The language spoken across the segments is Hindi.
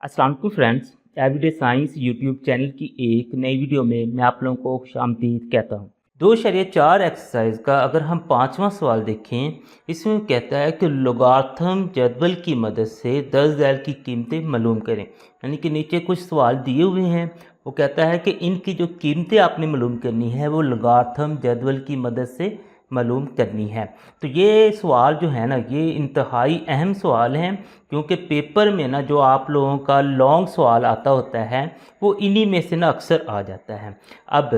अस्सलाम वालेकुम friends. Everyday science YouTube channel की एक नई वीडियो में मैं आप लोगों को खुशामदीद कहता हूँ। 2.4 एक्सरसाइज का अगर हम पांचवा सवाल देखें, इसमें कहता है कि लोगार्थम जदवल की मदद से 10 ज़ैल की कीमतें मालूम करें। यानी कि नीचे कुछ सवाल दिए हुए हैं, वो कहता है कि इनकी जो कीमतें आपने मालूम करनी है वो लोगार्थम जदवल की मदद से मालूम करनी है। तो ये सवाल जो है ना, ये इंतहाई अहम सवाल हैं, क्योंकि पेपर में ना जो आप लोगों का लॉन्ग सवाल आता होता है वो इन्हीं में से ना अक्सर आ जाता है। अब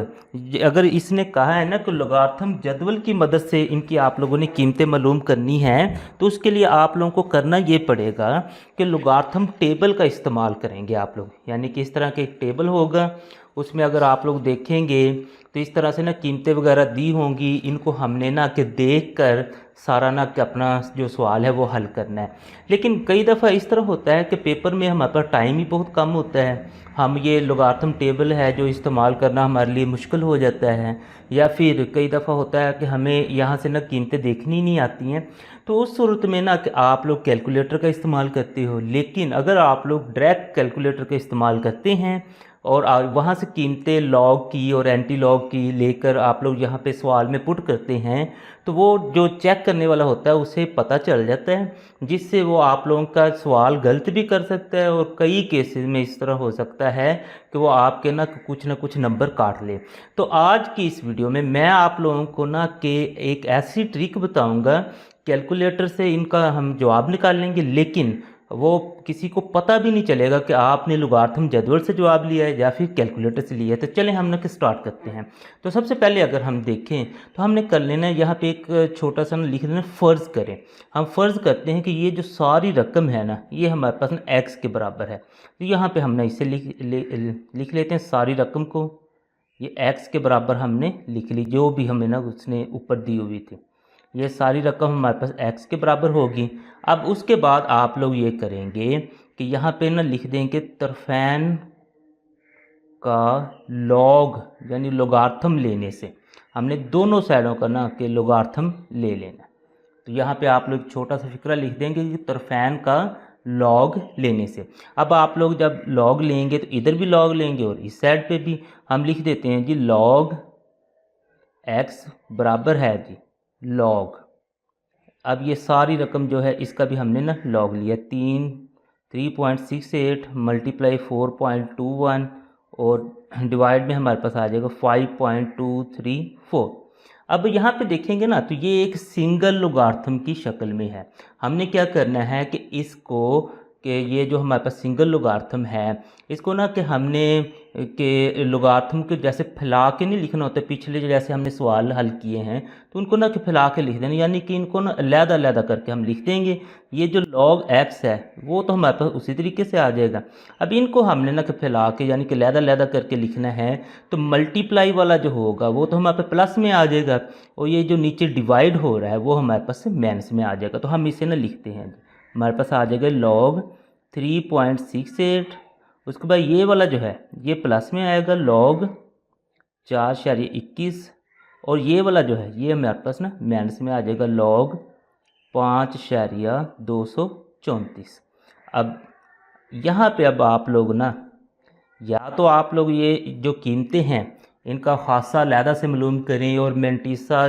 अगर इसने कहा है ना कि लोगार्थम जदवल की मदद से इनकी आप लोगों ने कीमतें मालूम करनी है, तो उसके लिए आप लोगों को करना ये पड़ेगा कि लोगार्थम टेबल का इस्तेमाल करेंगे आप लोग। यानी कि इस तरह के एक टेबल होगा, उसमें अगर आप लोग देखेंगे तो इस तरह से ना कीमतें वगैरह दी होंगी। इनको हमने ना कि देख कर सारा ना कि अपना जो सवाल है वो हल करना है। लेकिन कई दफ़ा इस तरह होता है कि पेपर में हमारे पास टाइम ही बहुत कम होता है, हम ये लोगारिथम टेबल है जो इस्तेमाल करना हमारे लिए मुश्किल हो जाता है, या फिर कई दफ़ा होता है कि हमें यहाँ से ना कीमतें देखनी नहीं आती हैं। तो उस सूरत में ना कि आप लोग कैलकुलेटर का इस्तेमाल करते हो। लेकिन अगर आप लोग डायरेक्ट कैलकुलेटर का इस्तेमाल करते हैं और वहाँ से कीमतें लॉग की और एंटी लॉग की लेकर आप लोग यहाँ पे सवाल में पुट करते हैं, तो वो जो चेक करने वाला होता है उसे पता चल जाता है, जिससे वो आप लोगों का सवाल गलत भी कर सकता है। और कई केसेस में इस तरह हो सकता है कि वो आपके ना कुछ नंबर काट ले। तो आज की इस वीडियो में मैं आप लोगों को ना कि एक ऐसी ट्रिक बताऊंगा, कैलकुलेटर से इनका हम जवाब निकाल लेंगे, लेकिन वो किसी को पता भी नहीं चलेगा कि आपने लोगारिथम जदवल से जवाब लिया है या फिर कैलकुलेटर से लिया है। तो चलें हम लोग स्टार्ट करते हैं। तो सबसे पहले अगर हम देखें तो हमने कर लेना है, यहाँ पे एक छोटा सा लिख लेना, फ़र्ज़ करें। हम फ़र्ज़ करते हैं कि ये जो सारी रकम है ना, ये हमारे पास ना एक्स के बराबर है। तो यहाँ पे हमने इसे लिख लेते हैं सारी रकम को। ये एक्स के बराबर हमने लिख ली, जो भी हमें ना उसने ऊपर दी हुई थी। ये सारी रकम हमारे पास x के बराबर होगी। अब उसके बाद आप लोग ये करेंगे कि यहाँ पे ना लिख देंगे तरफैन का लॉग, यानी लोगार्थम लेने से हमने दोनों साइडों का ना कि लोगार्थम ले लेना। तो यहाँ पे आप लोग छोटा सा फिक्रा लिख देंगे कि तरफैन का लॉग लेने से। अब आप लोग जब लॉग लेंगे तो इधर भी लॉग लेंगे और इस साइड पे भी हम लिख देते हैं जी लॉग x बराबर है जी लॉग। अब ये सारी रकम जो है इसका भी हमने ना लॉग लिया, 3.68 मल्टीप्लाई 4.21 और डिवाइड में हमारे पास आ जाएगा 5.234। अब यहाँ पे देखेंगे ना तो ये एक सिंगल लोगारिथम की शक्ल में है। हमने क्या करना है कि इसको कि ये जो हमारे पास सिंगल लोगारिथम है इसको ना कि हमने कि लोगारिथम के जैसे फैला के नहीं लिखना होता, पिछले जैसे हमने सवाल हल किए हैं तो उनको ना कि फैला के लिख देना, यानी कि इनको ना अलग-अलग करके हम लिख देंगे। ये जो लॉग एक्स है वो तो हमारे पास उसी तरीके से आ जाएगा। अब इनको हमने ना कि फैला के यानी कि अलग-अलग करके लिखना है, तो मल्टीप्लाई वाला जो होगा वो तो हमारे पास प्लस में आ जाएगा, और ये जो नीचे डिवाइड हो रहा है वो हमारे पास माइनस में आ जाएगा। तो हम इसे ना लिखते हैं, हमारे पास आ जाएगा लॉग 3.68। उसके बाद ये वाला जो है ये प्लस में आएगा लॉग 4.21, और ये वाला जो है ये हमारे पास ना माइनस में आ जाएगा लॉग 5.234। अब यहाँ पे अब आप लोग ना या तो आप लोग ये जो कीमतें हैं इनका खासा अलहदा से मालूम करें और मेंटीसा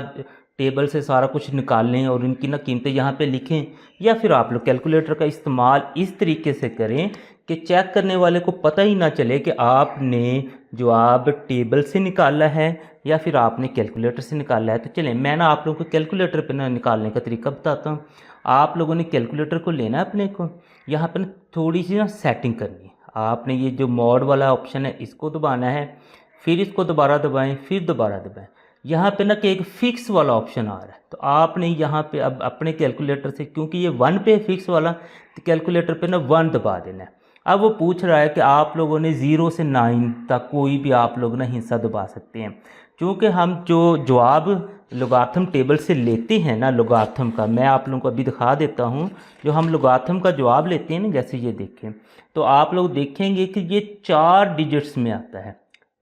टेबल से सारा कुछ निकाल लें और इनकी ना कीमतें यहाँ पे लिखें, या फिर आप लोग कैलकुलेटर का इस्तेमाल इस तरीके से करें कि चेक करने वाले को पता ही ना चले कि आपने जवाब टेबल से निकाला है या फिर आपने कैलकुलेटर से निकाला है। तो चलें मैं ना आप लोगों को कैलकुलेटर पे ना निकालने का तरीका बताता हूँ। आप लोगों ने कैलकुलेटर को लेना है अपने को, यहाँ पर थोड़ी सी ना सेटिंग करनी है। आपने ये जो मोड वाला ऑप्शन है इसको दबाना है, फिर इसको दोबारा दबाएं, फिर दोबारा दबाएं। यहाँ पे ना कि एक फ़िक्स वाला ऑप्शन आ रहा है, तो आपने यहाँ पे अब अपने कैलकुलेटर से, क्योंकि ये 1 पे फिक्स वाला, तो कैलकुलेटर पे ना 1 दबा देना है। अब वो पूछ रहा है कि आप लोगों ने 0 से 9 तक कोई भी आप लोग ना हिस्सा दबा सकते हैं। क्योंकि हम जो जवाब लोगारिथम टेबल से लेते हैं ना लोगारिथम का, मैं आप लोगों को अभी दिखा देता हूँ। जो हम लोगारिथम का जवाब लेते हैं ना, जैसे ये देखें तो आप लोग देखेंगे कि ये 4 डिजिट्स में आता है।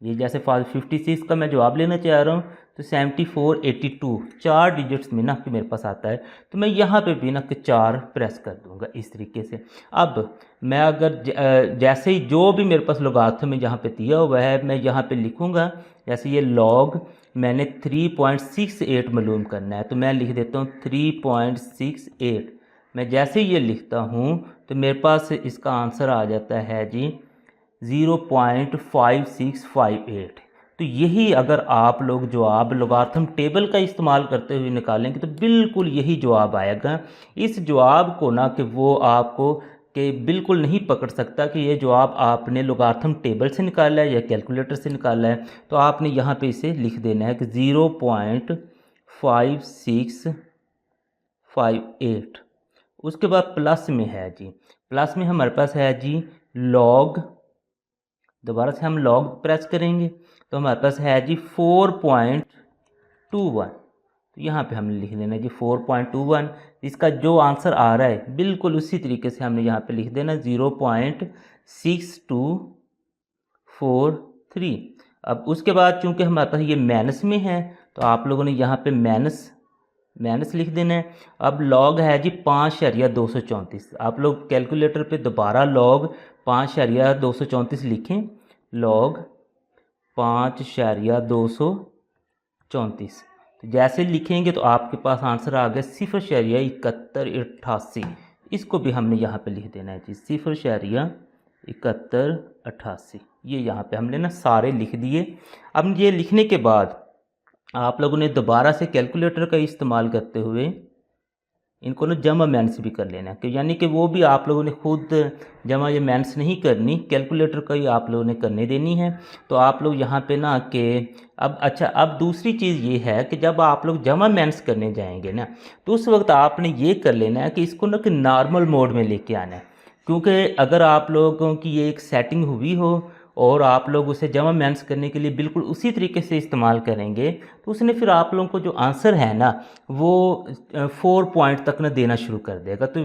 ये जैसे 56 का मैं जवाब लेना चाह रहा हूँ तो 7482 4 डिजिट्स में ना कि मेरे पास आता है, तो मैं यहाँ पे भी ना कि 4 प्रेस कर दूँगा इस तरीके से। अब मैं अगर जैसे ही जो भी मेरे पास लोगारिथम में जहाँ पे दिया हुआ है मैं यहाँ पे लिखूँगा, जैसे ये लॉग मैंने 3.68 मालूम करना है तो मैं लिख देता हूँ 3.68। मैं जैसे ही ये लिखता हूँ तो मेरे पास इसका आंसर आ जाता है जी 0.5658। तो यही अगर आप लोग जवाब लोगारिथम टेबल का इस्तेमाल करते हुए निकालेंगे तो बिल्कुल यही जवाब आएगा। इस जवाब को ना कि वो आपको कि बिल्कुल नहीं पकड़ सकता कि ये जवाब आपने लोगारिथम टेबल से निकाला है या कैलकुलेटर से निकाला है, तो आपने यहाँ पे इसे लिख देना है कि 0.5658। उसके बाद प्लस में है जी, प्लस में हमारे पास है जी लॉग, दोबारा से हम लॉग प्रेस करेंगे तो हमारे पास है जी 4.21। तो यहाँ पे हमने लिख देना जी 4.21। इसका जो आंसर आ रहा है बिल्कुल उसी तरीके से हमने यहाँ पे लिख देना 0.6243। अब उसके बाद चूंकि हमारे पास ये माइनस में है तो आप लोगों ने यहाँ पे माइनस लिख देना है। अब लॉग है जी 5.234। आप लोग कैलकुलेटर पे दोबारा लॉग 5.234 लिखें, लॉग 5.234। तो जैसे लिखेंगे तो आपके पास आंसर आ गया 0.7188। इसको भी हमने यहाँ पे लिख देना है जी 0.7188। ये यहाँ पे हमने ना सारे लिख दिए। अब ये लिखने के बाद आप लोगों ने दोबारा से कैलकुलेटर का इस्तेमाल करते हुए इनको ना जमा मैंस भी कर लेना है, कि यानी कि वो भी आप लोगों ने खुद जमा या मैंस नहीं करनी, कैलकुलेटर का ही आप लोगों ने करने देनी है। तो आप लोग यहाँ पे ना कि अब अच्छा, अब दूसरी चीज़ ये है कि जब आप लोग जमा मैंस करने जाएंगे ना तो उस वक्त आपने ये कर लेना है कि इसको ना कि नॉर्मल मोड में लेके आना है, क्योंकि अगर आप लोगों की ये एक सेटिंग हुई हो और आप लोग उसे जमा मैंस करने के लिए बिल्कुल उसी तरीके से इस्तेमाल करेंगे तो उसने फिर आप लोगों को जो आंसर है ना वो 4 पॉइंट तक ना देना शुरू कर देगा। तो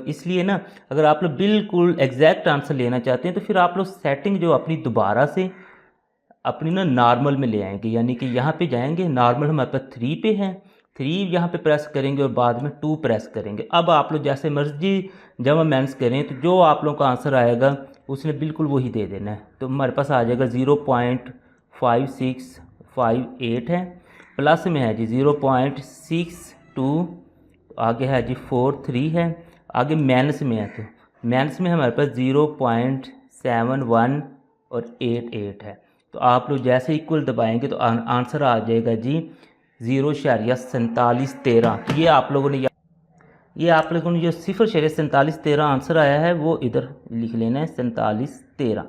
इसलिए ना अगर आप लोग बिल्कुल एग्जैक्ट आंसर लेना चाहते हैं तो फिर आप लोग सेटिंग जो अपनी दोबारा से अपनी ना नॉर्मल में ले आएंगे, यानी कि यहाँ पे जाएंगे, नॉर्मल हमारे पास 3 पे है, 3 यहाँ पे प्रेस करेंगे और बाद में 2 प्रेस करेंगे। अब आप लोग जैसे मर्जी जमा मैंस करें तो जो आप लोगों का आंसर आएगा उसने बिल्कुल वही दे देना है। तो हमारे पास आ जाएगा 0.5658 है, प्लस में है जी 0.62, आगे है जी 43 है, आगे माइनस में है तो माइनस में हमारे पास 0.71 और 88 है। तो आप लोग जैसे इक्वल दबाएंगे तो आंसर आ जाएगा जी 0.4713। तो ये आप लोगों ने जो 0.4713 आंसर आया है वो इधर लिख लेना है 4713।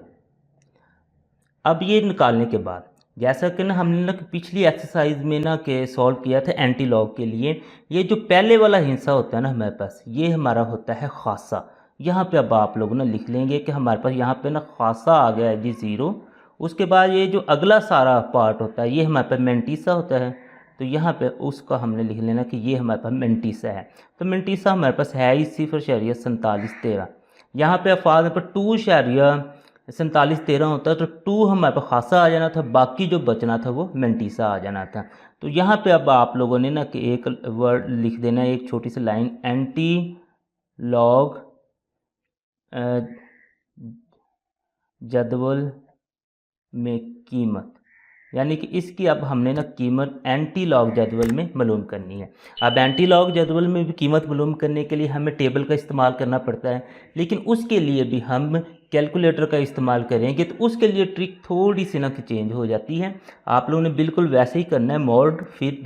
अब ये निकालने के बाद जैसा कि ना हमने ना पिछली एक्सरसाइज में ना के सॉल्व किया था एंटी लॉग के लिए, ये जो पहले वाला हिस्सा होता है ना हमारे पास, ये हमारा होता है खासा। यहाँ पे अब आप लोग ना लिख लेंगे कि हमारे पास यहाँ पे ना खासा आ गया है जी 0। उसके बाद ये जो अगला सारा पार्ट होता है ये हमारे पास मेंटीसा होता है, तो यहाँ पे उसका हमने लिख लेना कि ये हमारे पास मेंटीसा है। तो मेंटीसा हमारे पास है ही 0.4713। यहाँ पे अफाज पर 2.4713 होता है, तो 2 हमारे पास खासा आ जाना था, बाकी जो बचना था वो मेंटीसा आ जाना था। तो यहाँ पे अब आप लोगों ने ना कि एक वर्ड लिख देना है, एक छोटी सी लाइन, एंटी लॉग जदवल में कीमत, यानी कि इसकी अब हमने ना कीमत एंटी लॉग जदवल में मालूम करनी है। अब एंटी लॉग जदवल में भी कीमत मालूम करने के लिए हमें टेबल का इस्तेमाल करना पड़ता है, लेकिन उसके लिए भी हम कैलकुलेटर का इस्तेमाल करेंगे तो उसके लिए ट्रिक थोड़ी सी ना चेंज हो जाती है। आप लोगों ने बिल्कुल वैसे ही करना है, मोड फिर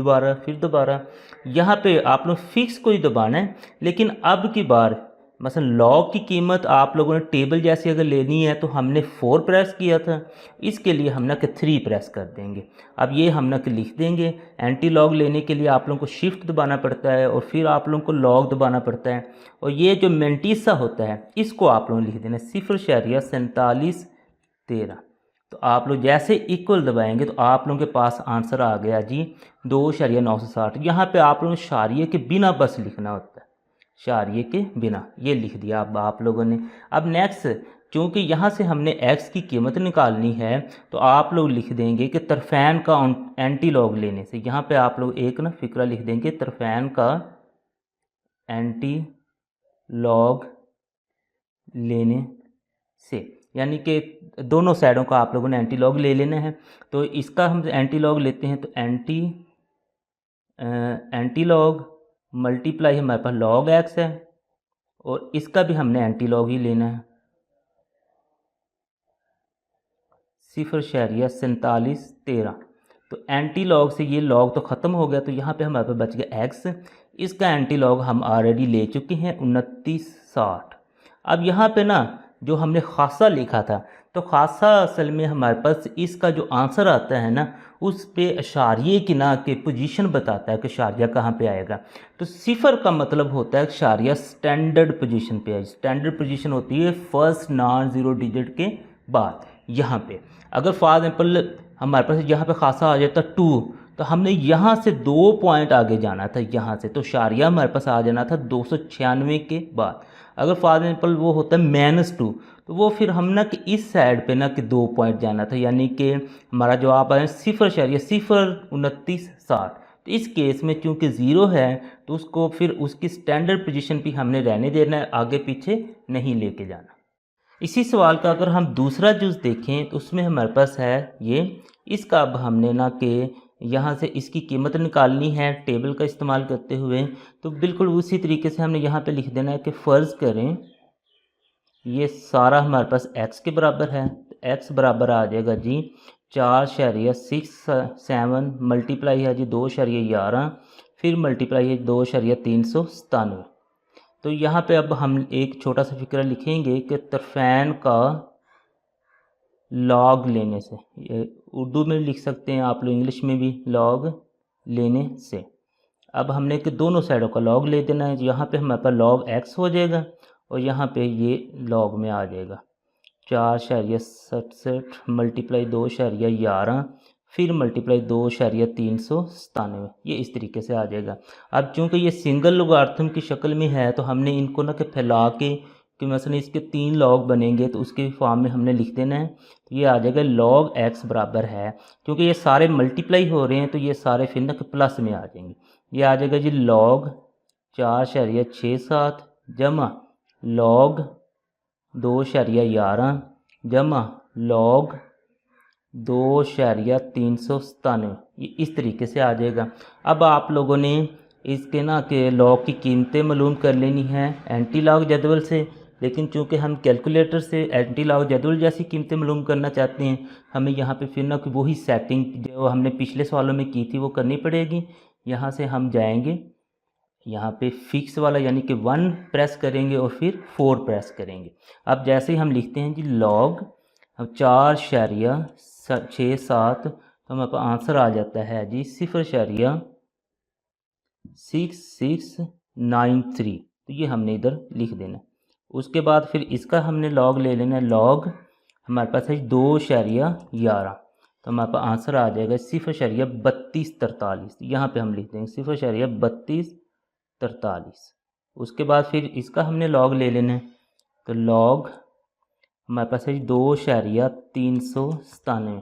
दोबारा यहाँ पे आप लोग फिक्स को ही दबाना है। लेकिन अब की बार मसलन लॉग की कीमत आप लोगों ने टेबल जैसी अगर लेनी है तो हमने 4 प्रेस किया था, इसके लिए हम ना कि 3 प्रेस कर देंगे। अब ये हम ना कि लिख देंगे, एंटी लॉग लेने के लिए आप लोगों को शिफ्ट दबाना पड़ता है और फिर आप लोगों को लॉग दबाना पड़ता है, और ये जो मेंटीसा होता है इसको आप लोगों ने लिख देना 0.4713। तो आप लोग जैसे इक्वल दबाएंगे तो आप लोगों के पास आंसर आ गया जी 2.960। यहाँ पे आप लोगों ने शारिये के बिना बस लिखना होता है, शारिये के बिना, ये लिख दिया अब आप लोगों ने। अब नेक्स्ट चूँकि यहाँ से हमने x की कीमत निकालनी है तो आप लोग लिख देंगे कि तरफ़ैन का एंटी लॉग लेने से, यहाँ पे आप लोग एक ना फ़िक्रा लिख देंगे, तरफ़ैन का एंटी लॉग लेने से, यानी कि दोनों साइडों का आप लोगों ने एंटी लॉग ले लेना है। तो इसका हम एंटी लॉग लेते हैं तो एंटी लॉग मल्टीप्लाई हमारे पास लॉग एक्स है और इसका भी हमने एंटी लॉग ही लेना है, 0.4713। तो एंटी लॉग से ये लॉग तो ख़त्म हो गया, तो यहाँ पे हमारे पास बच गया एक्स। इसका एंटी लॉग हम ऑलरेडी ले चुके हैं 2960। अब यहाँ पे ना जो हमने खासा लिखा था, तो खासा असल में हमारे पास इसका जो आंसर आता है ना उस पे अशारिये की ना के पोजीशन बताता है कि अशारिया कहाँ पे आएगा। तो सिफर का मतलब होता है अशारिया स्टैंडर्ड पोजीशन पे है। स्टैंडर्ड पोजीशन होती है फर्स्ट नॉन ज़ीरो डिजिट के बाद। यहाँ पे अगर फॉर एग्जाम्पल हमारे पास यहाँ पे खासा आ जाता 2, तो हमने यहाँ से 2 पॉइंट आगे जाना था यहाँ से, तो शारिया हमारे पास आ जाना था 296 के बाद। अगर फॉर एग्जाम्पल वो होता है -2, तो वो फिर हम ना कि इस साइड पे ना कि 2 पॉइंट जाना था, यानी कि हमारा जवाब आया 0.02960। तो इस केस में चूँकि 0 है तो उसको फिर उसकी स्टैंडर्ड पोजीशन पे हमने रहने देना है, आगे पीछे नहीं लेके जाना। इसी सवाल का अगर हम दूसरा जुज़ देखें तो उसमें हमारे पास है ये, इसका अब हमने ना कि यहाँ से इसकी कीमत निकालनी है टेबल का इस्तेमाल करते हुए। तो बिल्कुल उसी तरीके से हमने यहाँ पे लिख देना है कि फ़र्ज़ करें ये सारा हमारे पास x के बराबर है, तो x बराबर आ जाएगा जी 4.67 मल्टीप्लाई है जी 2.11, फिर मल्टीप्लाई है 2.397। तो यहाँ पे अब हम एक छोटा सा फिक्रा लिखेंगे कि तरफ़ैन का लॉग लेने से, ये उर्दू में लिख सकते हैं आप लोग, इंग्लिश में भी, लॉग लेने से। अब हमने कि दोनों साइडों का लॉग ले देना है। यहाँ पे हमारे पास लॉग एक्स हो जाएगा और यहाँ पे ये लॉग में आ जाएगा 4.67 मल्टीप्लाई 2.11, फिर मल्टीप्लाई 2.397, ये इस तरीके से आ जाएगा। अब चूँकि ये सिंगल लोगारिथम की शक्ल में है तो हमने इनको ना कि फैला के कि मसलन इसके 3 लॉग बनेंगे तो उसके फॉर्म में हमने लिख देना है। तो ये आ जाएगा लॉग एक्स बराबर है, क्योंकि ये सारे मल्टीप्लाई हो रहे हैं तो ये सारे फिर ना कि प्लस में आ जाएंगे। ये आ जाएगा जी लॉग 4.67 जमा लॉग 2.11 जमा लॉग 2.397, ये इस तरीके से आ जाएगा। अब आप लोगों ने इसके ना कि लॉग की कीमतें मालूम कर लेनी है एंटी लॉग जदवल से, लेकिन चूंकि हम कैलकुलेटर से एंटी लॉग जदवल जैसी कीमतें मालूम करना चाहते हैं, हमें यहाँ पे फिर ना कि वही सेटिंग जो हमने पिछले सवालों में की थी वो करनी पड़ेगी। यहाँ से हम जाएंगे यहाँ पे फिक्स वाला यानी कि 1 प्रेस करेंगे और फिर 4 प्रेस करेंगे। अब जैसे ही हम लिखते हैं जी लॉग 4.67, तो हमारे पास आंसर आ जाता है जी 0.6693। तो ये हमने इधर लिख देना। उसके बाद फिर इसका हमने लॉग ले लेना, लॉग हमारे पास है 2.11, तो हमारे पास आंसर आ जाएगा 0.3243। यहाँ पे हम लिख देंगे 0.3243। उसके बाद फिर इसका हमने लॉग ले लेना है, तो लॉग हमारे पास है 2.397,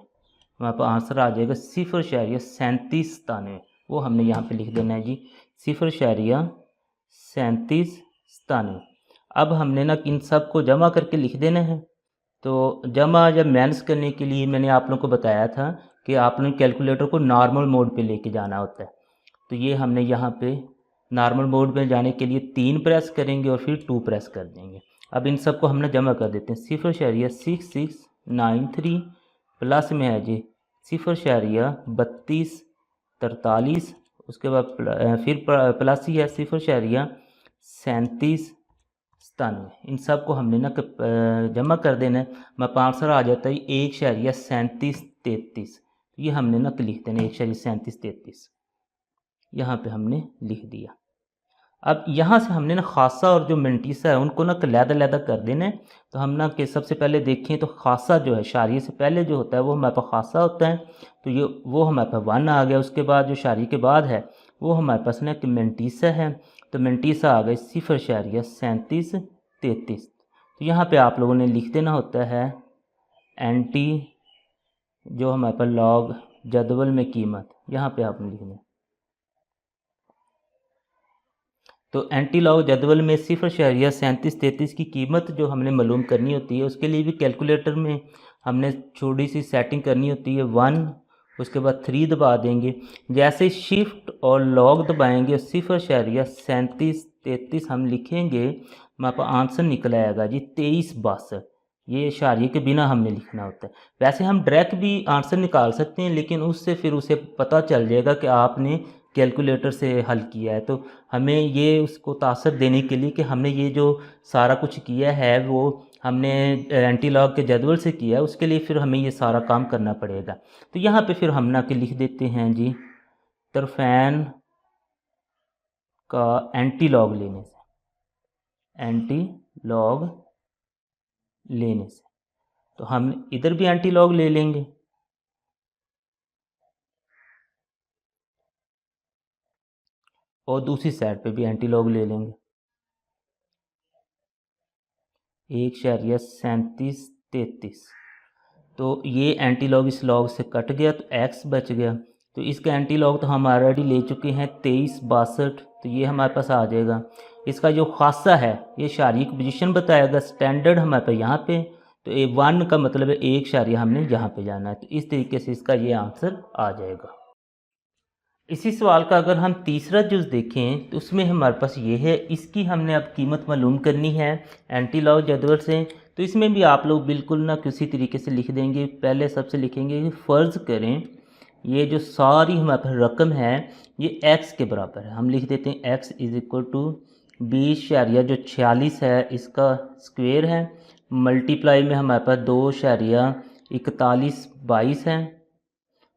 हमारे पास आंसर आ जाएगा 0.3797। वो हमने यहाँ पे लिख देना है जी 0.3797। अब हमने ना इन सब को जमा करके लिख देना है। तो जमा या माइनस करने के लिए मैंने आप लोगों को बताया था कि आप लोग कैलकुलेटर को नॉर्मल मोड पे लेके जाना होता है। तो ये हमने यहाँ पे नॉर्मल मोड में जाने के लिए 3 प्रेस करेंगे और फिर 2 प्रेस कर देंगे। अब इन सब को हमने जमा कर देते हैं। 0.6693 प्लस में है जी 0.3243, उसके बाद फिर प्लस ही है 0.3797। इन सब को हमने ना जमा कर देना है। हमारा आंसर आ जाता है 1.3733। ये हमने ना लिख देना 1.3733, यहाँ पे हमने लिख दिया। अब यहाँ से हमने ना खासा और जो मेंटीसा है उनको ना लैदा कर देना है। तो हम ना कि सबसे पहले देखें तो खासा जो है शारिये से पहले जो होता है वो हमारे पास खासा होता है, तो ये वो हमारे पास 1 आ गया। उसके बाद जो शारिये के बाद है वो हमारे पास ना कि मेंटीसा है, तो मेंटीसा आ गई 0.3733। तो यहाँ पे आप लोगों ने लिख देना होता है एंटी, जो हमारे पास लॉग जदवल में कीमत, यहाँ पे आपने लिखना है। तो एंटी लॉग जदवल में 0.3733 की कीमत जो हमने मालूम करनी होती है, उसके लिए भी कैलकुलेटर में हमने छोटी सी सेटिंग करनी होती है 1, उसके बाद 3 दबा देंगे। जैसे शिफ्ट और लॉग दबाएंगे 0.3733 हम लिखेंगे, हमारे पास आंसर निकल आएगा जी 2362। ये इशारे के बिना हमने लिखना होता है। वैसे हम डायरेक्ट भी आंसर निकाल सकते हैं, लेकिन उससे फिर उसे पता चल जाएगा कि आपने कैलकुलेटर से हल किया है। तो हमें ये उसको तासर देने के लिए कि हमने ये जो सारा कुछ किया है वो हमने एंटी लॉग के जदवल से किया है, उसके लिए फिर हमें ये सारा काम करना पड़ेगा। तो यहाँ पे फिर हम ना के लिख देते हैं जी तरफैन का एंटी लॉग लेने से, एंटी लॉग लेने से, तो हम इधर भी एंटी लॉग ले लेंगे। और दूसरी साइड पे भी एंटी लॉग ले लेंगे। 1.3733, तो ये एंटी लॉग इस लॉग से कट गया तो x बच गया। तो इसका एंटी लॉग तो हम ऑलरेडी ले चुके हैं 2362, तो ये हमारे पास आ जाएगा। इसका जो खासा है ये इशारे की पोजीशन बताएगा, स्टैंडर्ड हमारे पास यहाँ पे, तो ए 1 का मतलब है एक इशारिया हमने यहाँ पे जाना है। तो इस तरीके से इसका ये आंसर आ जाएगा। इसी सवाल का अगर हम तीसरा जुज़ देखें तो उसमें हमारे पास ये है, इसकी हमने अब कीमत मालूम करनी है एंटी लॉग जदवल से। तो इसमें भी आप लोग बिल्कुल ना किसी तरीके से लिख देंगे। पहले सबसे लिखेंगे कि फ़र्ज़ करें ये जो सारी हमारे पास रकम है ये x के बराबर है। हम लिख देते हैं x इज़ इक्वल टू 20.46 है, इसका स्क्वेयर है, मल्टीप्लाई में हमारे पास 2.4122 है,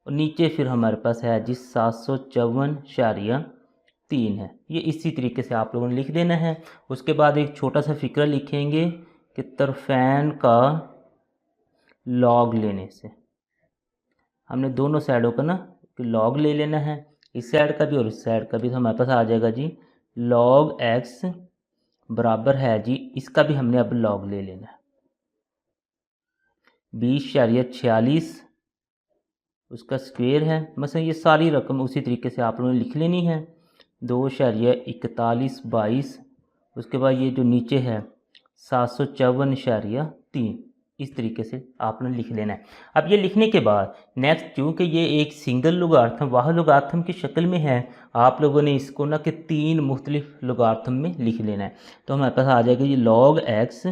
और नीचे फिर हमारे पास है जी 754.3 है। ये इसी तरीके से आप लोगों ने लिख देना है। उसके बाद एक छोटा सा फ़िक्रा लिखेंगे कि तरफैन का लॉग लेने से, हमने दोनों साइडों का ना लॉग ले लेना है, इस साइड का भी और इस साइड का भी। तो हमारे पास आ जाएगा जी लॉग x बराबर है जी, इसका भी हमने अब लॉग ले लेना है 20.46, उसका स्क्वेयर है। मतलब ये सारी रकम उसी तरीके से आप लोगों ने लिख लेनी है 2.4122, उसके बाद ये जो नीचे है 754.3, इस तरीके से आपने लिख लेना है। अब ये लिखने के बाद नेक्स्ट, चूँकि ये एक सिंगल लुगार्थम वाह लुगार्थम की शक्ल में है, आप लोगों ने इसको ना कि 3 मुख्तलिफ लुगार्थम में लिख लेना है। तो हमारे पास आ जाएगा जी लॉग x,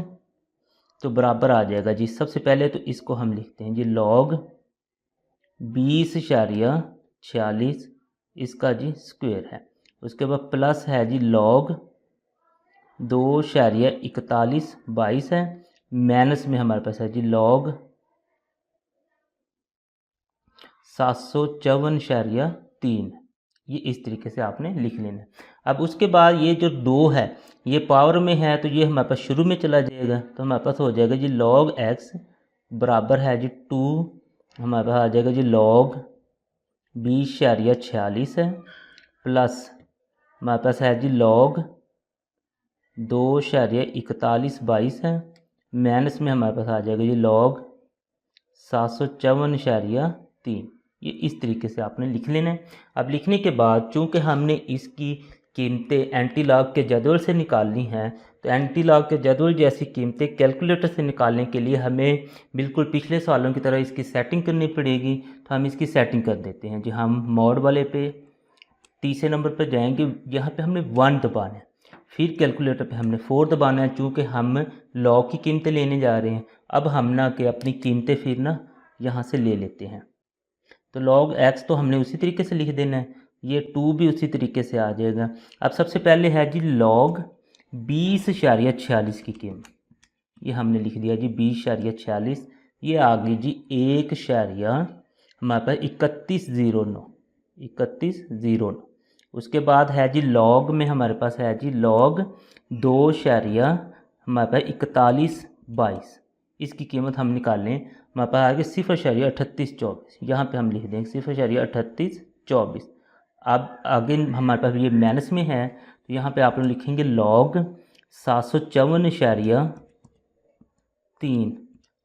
तो बराबर आ जाएगा जी, सबसे पहले तो इसको हम लिखते हैं जी लॉग 20.46 इसका जी स्क्वेयर है, उसके बाद प्लस है जी लॉग 2.4122 है, माइनस में हमारे पास है जी लॉग 754.3। ये इस तरीके से आपने लिख लेना है। अब उसके बाद ये जो 2 है ये पावर में है, तो ये हमारे पास शुरू में चला जाएगा। तो हमारे पास हो जाएगा जी लॉग x बराबर है जी 2, हमारे पास आ जाएगा जी लॉग 20.46 है, प्लस हमारे पास है जी लॉग 2.4122 है, माइनस में हमारे पास आ जाएगा जी लॉग 754.3। ये इस तरीके से आपने लिख लेना है। अब लिखने के बाद चूँकि हमने इसकी कीमतें एंटी लॉग के जदवल से निकालनी हैं, तो एंटी लॉग के जदवल जैसी कीमतें कैलकुलेटर से निकालने के लिए हमें बिल्कुल पिछले सालों की तरह इसकी सेटिंग करनी पड़ेगी। तो हम इसकी सेटिंग कर देते हैं जी। हम मोड वाले पे तीसरे नंबर पर जाएंगे, यहाँ पे हमने 1 दबाना है, फिर कैलकुलेटर पे हमने 4 दबाना है, चूँकि हम लॉग की कीमतें लेने जा रहे हैं। अब हम ना कि अपनी कीमतें फिर ना यहाँ से ले लेते हैं। तो लॉग x तो हमने उसी तरीके से लिख देना है, ये 2 भी उसी तरीके से आ जाएगा। अब सबसे पहले है जी लॉग 20.46 की कीमत, ये हमने लिख दिया जी 20.46, ये आ गई जी 1 हमारे पास 3109। उसके बाद है जी लॉग में हमारे पास है जी लॉग 2 हमारे पास 4122, इसकी कीमत हम निकालें, हमारे पास आ गया 0.3824, यहाँ पे हम लिख देंगे 0.3824। अब आगे हमारे पास ये माइनस में है, तो यहाँ पे आप लोग लिखेंगे लॉग 754.3 3।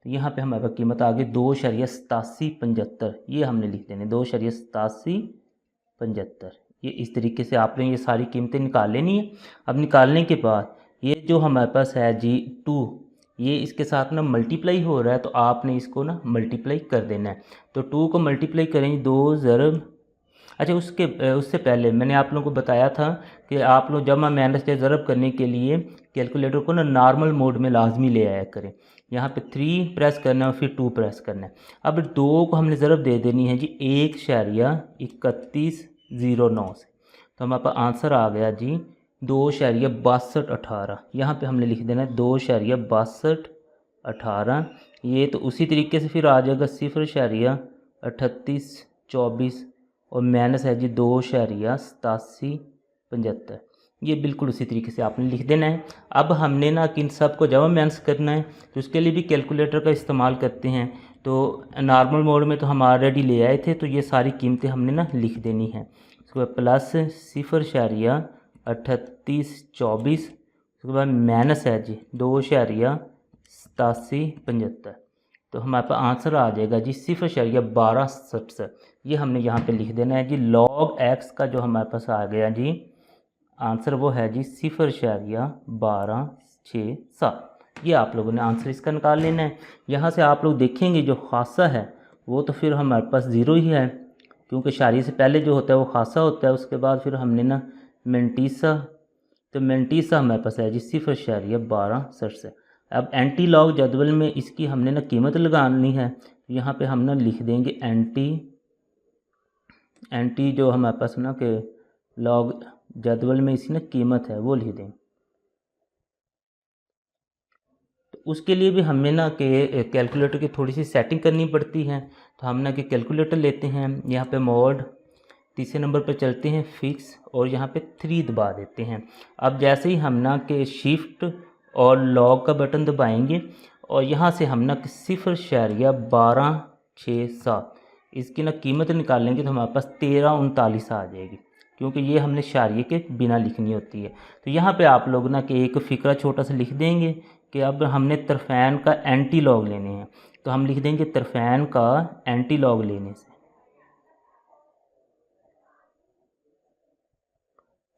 तो यहाँ पे हमारे पास कीमत आ गई 2,8775। ये हमने लिख देने 2,8775। ये इस तरीके से आपने ये सारी कीमतें निकाल लेनी है। अब निकालने के बाद ये जो हमारे पास है जी 2, ये इसके साथ ना मल्टीप्लाई हो रहा है, तो आपने इसको ना मल्टीप्लाई कर देना है। तो 2 को मल्टीप्लाई करेंगे 2 ज़रब, अच्छा उससे पहले मैंने आप लोगों को बताया था कि आप लोग जमा माइनस या ज़रब करने के लिए कैलकुलेटर को ना नॉर्मल मोड में लाजमी ले आया करें। यहाँ पे 3 प्रेस करना है और फिर 2 प्रेस करना है। अब 2 को हमने ज़रब दे देनी है जी 1,3109 से। तो हमारे पास आंसर आ गया जी 2,6218। यहाँ पे हमने लिख देना है 2,6218। ये तो उसी तरीके से फिर आ जाएगा 0,3824 और माइनस है जी 2,8775। ये बिल्कुल उसी तरीके से आपने लिख देना है। अब हमने ना किन सब को जमा माइनस करना है, तो उसके लिए भी कैलकुलेटर का इस्तेमाल करते हैं। तो नॉर्मल मोड में तो हम ऑलरेडी ले आए थे, तो ये सारी कीमतें हमने ना लिख देनी है। उसके बाद प्लस 0,3824, उसके बाद माइनस है जी 2,8775। तो हमारे पास आंसर आ जाएगा जी 0,1267। ये हमने यहाँ पे लिख देना है जी। log x का जो हमारे पास आ गया जी आंसर वो है जी 0,1267। ये आप लोगों ने आंसर इसका निकाल लेना है। यहाँ से आप लोग देखेंगे जो खासा है वो तो फिर हमारे पास ज़ीरो ही है, क्योंकि शारी से पहले जो होता है वो खासा होता है। उसके बाद फिर हमने ना मेंटीसा, तो मेंटीसा हमारे पास है जी 0,1267 से। अब एंटी लॉग जदवल में इसकी हमने ना कीमत लगानी है। यहाँ पे हम ना लिख देंगे एंटी जो हमारे पास ना कि लॉग जदवल में इसकी ना कीमत है वो लिख देंगे। तो उसके लिए भी हमें ना कि कैलकुलेटर की थोड़ी सी सेटिंग करनी पड़ती है। तो हम ना कि कैलकुलेटर लेते हैं, यहाँ पे मोड तीसरे नंबर पर चलते हैं फिक्स और यहाँ पे 3 दबा देते हैं। अब जैसे ही हम ना कि शिफ्ट और लॉग का बटन दबाएंगे और यहाँ से हम ना 0,1267 इसकी ना कीमत निकालेंगे, तो हमारे पास 1339 आ जाएगी, क्योंकि ये हमने शारिये के बिना लिखनी होती है। तो यहाँ पे आप लोग ना कि एक फ़िक्रा छोटा सा लिख देंगे कि अब हमने तरफैन का एंटी लॉग लेने हैं। तो हम लिख देंगे तरफैन का एंटी लॉग लेने से,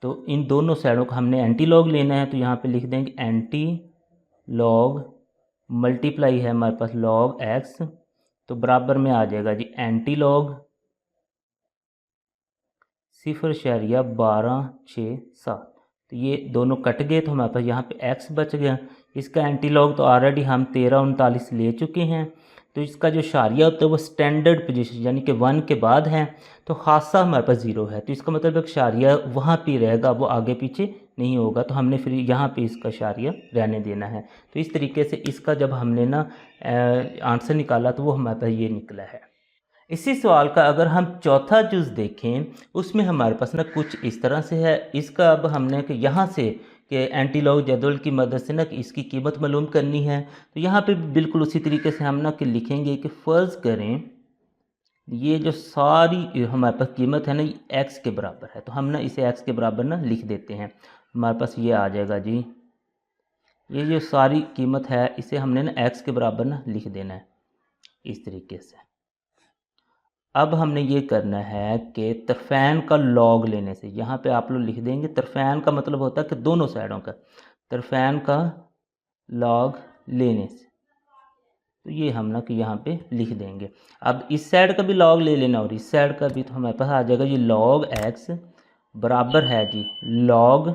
तो इन दोनों साइडों का हमने एंटी लॉग लेना है। तो यहाँ पे लिख देंगे एंटी लॉग मल्टीप्लाई है हमारे पास लॉग एक्स, तो बराबर में आ जाएगा जी एंटी लॉग 0,1267। तो ये दोनों कट गए, तो हमारे पास यहाँ पे x बच गया। इसका एंटी लॉग तो ऑलरेडी हम 1339 ले चुके हैं। तो इसका जो शारिया होता है वो स्टैंडर्ड पोजीशन यानी कि 1 के बाद है, तो खासा हमारे पास 0 है। तो इसका मतलब एक शारिया वहाँ पे रहेगा, वो आगे पीछे नहीं होगा। तो हमने फिर यहाँ पे इसका शारिया रहने देना है। तो इस तरीके से इसका जब हमने ना आंसर निकाला तो वो हमारे पास ये निकला है। इसी सवाल का अगर हम चौथा जुज़ देखें, उसमें हमारे पास ना कुछ इस तरह से है। इसका अब हमने कि यहाँ से कि एंटी लॉग जदवल की मदद से ना कि इसकी कीमत मालूम करनी है। तो यहाँ पे बिल्कुल उसी तरीके से हम ना कि लिखेंगे कि फ़र्ज़ करें ये जो सारी हमारे पास कीमत है ना ये एक्स के बराबर है। तो हम ना इसे एक्स के बराबर ना लिख देते हैं। हमारे पास ये आ जाएगा जी, ये जो सारी कीमत है इसे हमने ना एक्स के बराबर ना लिख देना है इस तरीके से। अब हमने ये करना है कि तरफैन का लॉग लेने से, यहाँ पे आप लोग लिख देंगे तरफैन का मतलब होता है कि दोनों साइडों का, तरफैन का लॉग लेने से। तो ये हम ना कि यहाँ पे लिख देंगे। अब इस साइड का भी लॉग ले लेना और इस साइड का भी, तो हमारे पास आ जाएगा जी लॉग एक्स बराबर है जी लॉग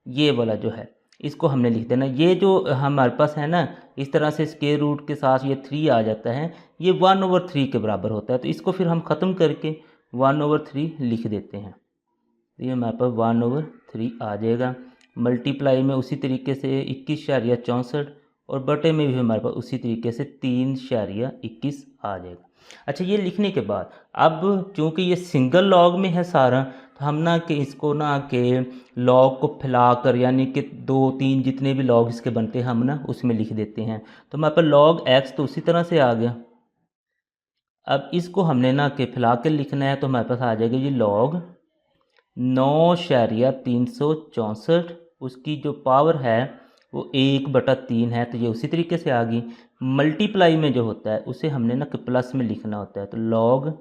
ये वाला जो है इसको हमने लिख देना। ये जो हमारे पास है ना इस तरह से स्क्वायर रूट के साथ ये 3 आ जाता है, ये 1/3 के बराबर होता है। तो इसको फिर हम ख़त्म करके 1/3 लिख देते हैं। तो ये हमारे पास 1/3 आ जाएगा। मल्टीप्लाई में उसी तरीके से 21,64 और बटे में भी हमारे पास उसी तरीके से 3,21 आ जाएगा। अच्छा, ये लिखने के बाद अब चूँकि ये सिंगल लॉग में है सारा, तो हम ना कि इसको ना कि लॉग को फैलाकर यानी कि 2-3 जितने भी लॉग इसके बनते हैं हम ना उसमें लिख देते हैं। तो हमारे पास लॉग एक्स तो उसी तरह से आ गया। अब इसको हमने ना कि फैला कर लिखना है, तो हमारे पास आ जाएगा ये लॉग 9,364 उसकी जो पावर है वो 1/3 है, तो ये उसी तरीके से आ गई। मल्टीप्लाई में जो होता है उसे हमने ना प्लस में लिखना होता है, तो log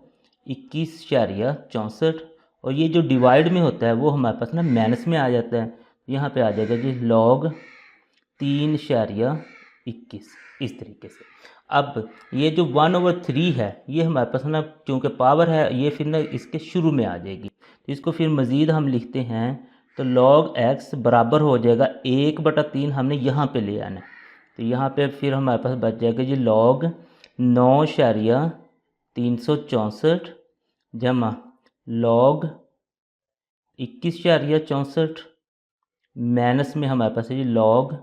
21/64, और ये जो डिवाइड में होता है वो हमारे पास ना माइनस में आ जाता है। यहाँ पे आ जाएगा जी log 3/21, इस तरीके से। अब ये जो 1/3 है ये हमारे पास ना क्योंकि पावर है, ये फिर ना इसके शुरू में आ जाएगी, तो इसको फिर मज़ीद हम लिखते हैं, तो log x बराबर हो जाएगा 1/3, हमने यहाँ पे ले आना है, तो यहाँ पे फिर हमारे पास बच जाएगा जी log 9/364 जमा log 21/64 माइनस में हमारे पास है जी log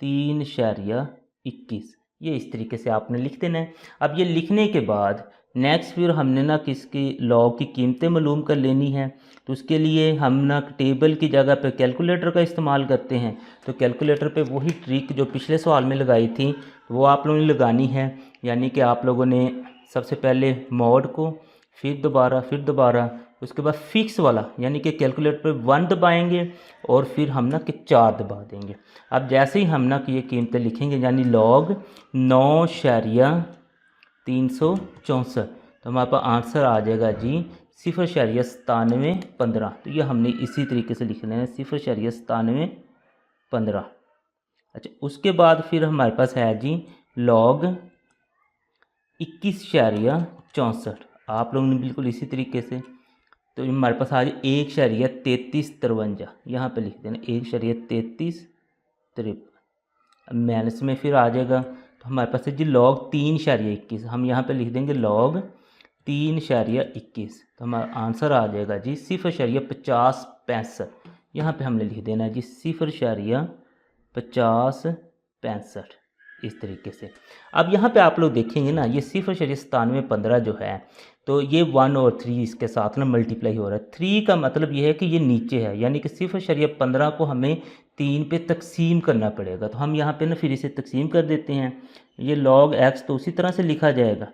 3/21। ये इस तरीके से आपने लिख देना है। अब ये लिखने के बाद नेक्स्ट फिर हमने ना किसकी लॉग की कीमतें मालूम कर लेनी है, तो उसके लिए हम ना टेबल की जगह पे कैलकुलेटर का इस्तेमाल करते हैं। तो कैलकुलेटर पे वही ट्रिक जो पिछले सवाल में लगाई थी वो आप लोगों ने लगानी है, यानी कि आप लोगों ने सबसे पहले मॉड को, फिर दोबारा, उसके बाद फिक्स वाला यानी कि कैलकुलेटर पे 1 दबाएंगे और फिर हम ना कि 4 दबा देंगे। अब जैसे ही हम ना कि ये कीमतें लिखेंगे यानी log 9/364, तो हमारे पास आंसर आ जाएगा जी 0.9715। तो ये हमने इसी तरीके से लिख लेना है 0.9715। अच्छा, उसके बाद फिर हमारे पास है जी log 21/64, आप लोगों ने बिल्कुल इसी तरीके से, तो हमारे पास आ जाए 1.3353, यहाँ पे लिख देना 1.3353। माइनस में फिर आ जाएगा, तो हमारे पास है जी log 3/21, हम यहाँ पे लिख देंगे log 3/21, तो हमारा आंसर आ जाएगा जी 0.5065। यहाँ पे हमने लिख देना है जी 0.5065, इस तरीके से। अब यहाँ पे आप लोग देखेंगे ना ये 0.9715 जो है, तो ये 1 और 3 इसके साथ ना मल्टीप्लाई हो रहा है। 3 का मतलब ये है कि ये नीचे है, यानी कि 0.15 को हमें 3 पे तकसीम करना पड़ेगा, तो हम यहाँ पे ना फिर इसे तकसीम कर देते हैं। ये log x तो उसी तरह से लिखा जाएगा,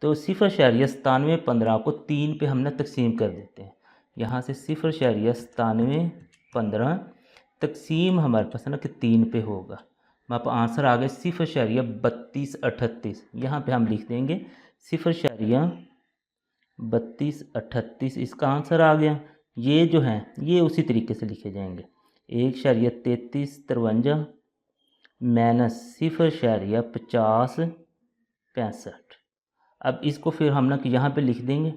तो 0.9715 को 3 पे हम ना तकसीम कर देते हैं। यहाँ से 0.9715 तकसीम हमारे पास ना कि 3 पे होगा, हमारे पास आंसर आ गया 0.3238। यहाँ पे हम लिख देंगे 0.3238, इसका आंसर आ गया। ये जो है ये उसी तरीके से लिखे जाएंगे 1.3353 माइनस 0.5065। अब इसको फिर हम ना कि यहाँ पे लिख देंगे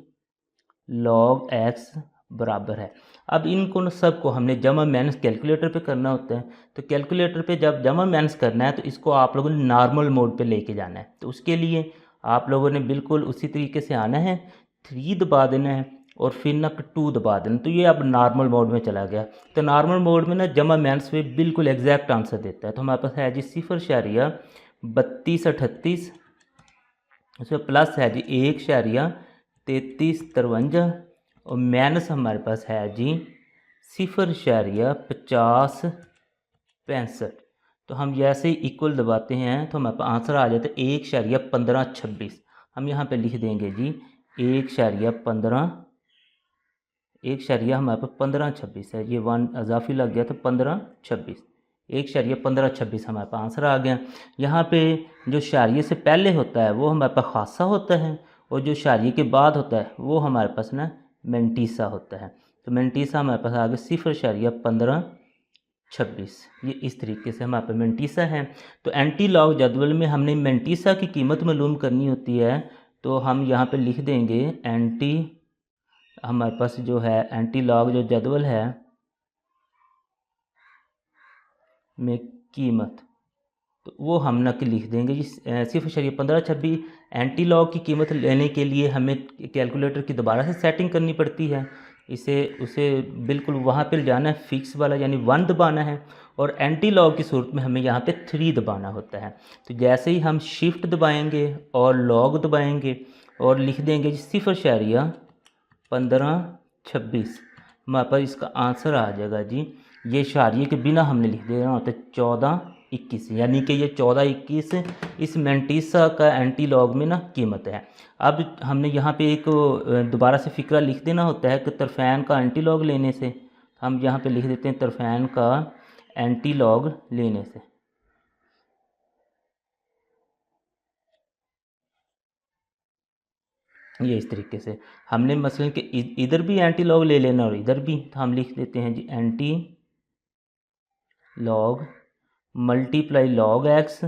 log x बराबर है। अब इनको सबको हमने जमा माइनस कैलकुलेटर पे करना होता है, तो कैलकुलेटर पे जब जमा माइनस करना है तो इसको आप लोगों ने नॉर्मल मोड पे लेके जाना है। तो उसके लिए आप लोगों ने बिल्कुल उसी तरीके से आना है, 3 दबा देना है और फिर ना 2 दबा देना, तो ये अब नॉर्मल मोड में चला गया। तो नॉर्मल मोड में ना जमा माइनस पे बिल्कुल एग्जैक्ट आंसर देता है, तो हमारे पास है जी 0.3238, उसमें प्लस है जी 1.3353 और माइनस हमारे पास है जी 0.5065। तो हम जैसे ही इक्वल दबाते हैं तो हमारे पास आंसर आ जाता है 1.1526। हम यहाँ पे लिख देंगे जी 1.15 हमारे पास 1526 है, ये 1 अजाफी लग गया तो 1526, 1.1526 हमारे पास आंसर आ गया। यहाँ पे जो शारिये से पहले होता है वो हमारे पास खासा होता है, और जो शारिये के बाद होता है वो हमारे पास ना मेंटीसा होता है। तो मेंटीसा हमारे पास आ गया 0.1526, ये इस तरीके से हमारे पास मेंटीसा है। तो एंटी लॉग जदवल में हमने मेंटीसा की कीमत मालूम करनी होती है, तो हम यहाँ पे लिख देंगे एंटी, हमारे पास जो है एंटी लॉग जो जदवल है में कीमत, तो वो हम ना कि लिख देंगे जी 0.1526। एंटी लॉग की कीमत लेने के लिए हमें कैलकुलेटर की दोबारा से सेटिंग करनी पड़ती है, उसे बिल्कुल वहाँ पर जाना है, फिक्स वाला यानी 1 दबाना है, और एंटी लॉग की सूरत में हमें यहाँ पे 3 दबाना होता है। तो जैसे ही हम शिफ्ट दबाएंगे और लॉग दबाएंगे और लिख देंगे जी 0.1526, हमारे पास इसका आंसर आ जाएगा जी, ये शारिये के बिना हमने लिख देना होता है 1421, यानी कि ये 1421 इस मेंटीसा का एंटी लॉग में ना कीमत है। अब हमने यहाँ पे एक दोबारा से फ़िक्रा लिख देना होता है कि तरफैन का एंटी लॉग लेने से हम यहाँ पे लिख देते हैं तरफैन का एंटी लॉग लेने से। ये इस तरीके से हमने मसलन कि इधर भी एंटी लॉग ले लेना और इधर भी, तो हम लिख देते हैं जी anti log multiply log x,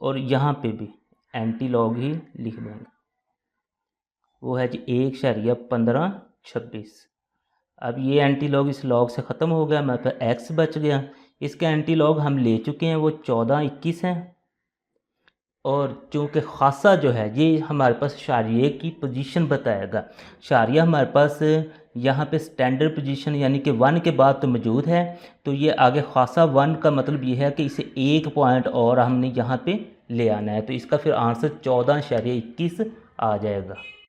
और यहाँ पे भी एंटी लॉग ही लिख देंगे, वो है जी 1.1526। अब ये एंटी लॉग इस लॉग से ख़त्म हो गया, हमारे पास एक्स बच गया। इसका एंटी लॉग हम ले चुके हैं, वो 1421 है। और चूँकि खासा जो है ये हमारे पास शारिये की पोजीशन बताएगा। शारिया हमारे पास यहाँ पे स्टैंडर्ड पोजीशन यानी कि 1 के बाद तो मौजूद है, तो ये आगे खासा 1 का मतलब ये है कि इसे 1 पॉइंट और हमने यहाँ पे ले आना है, तो इसका फिर आंसर 14.21 आ जाएगा।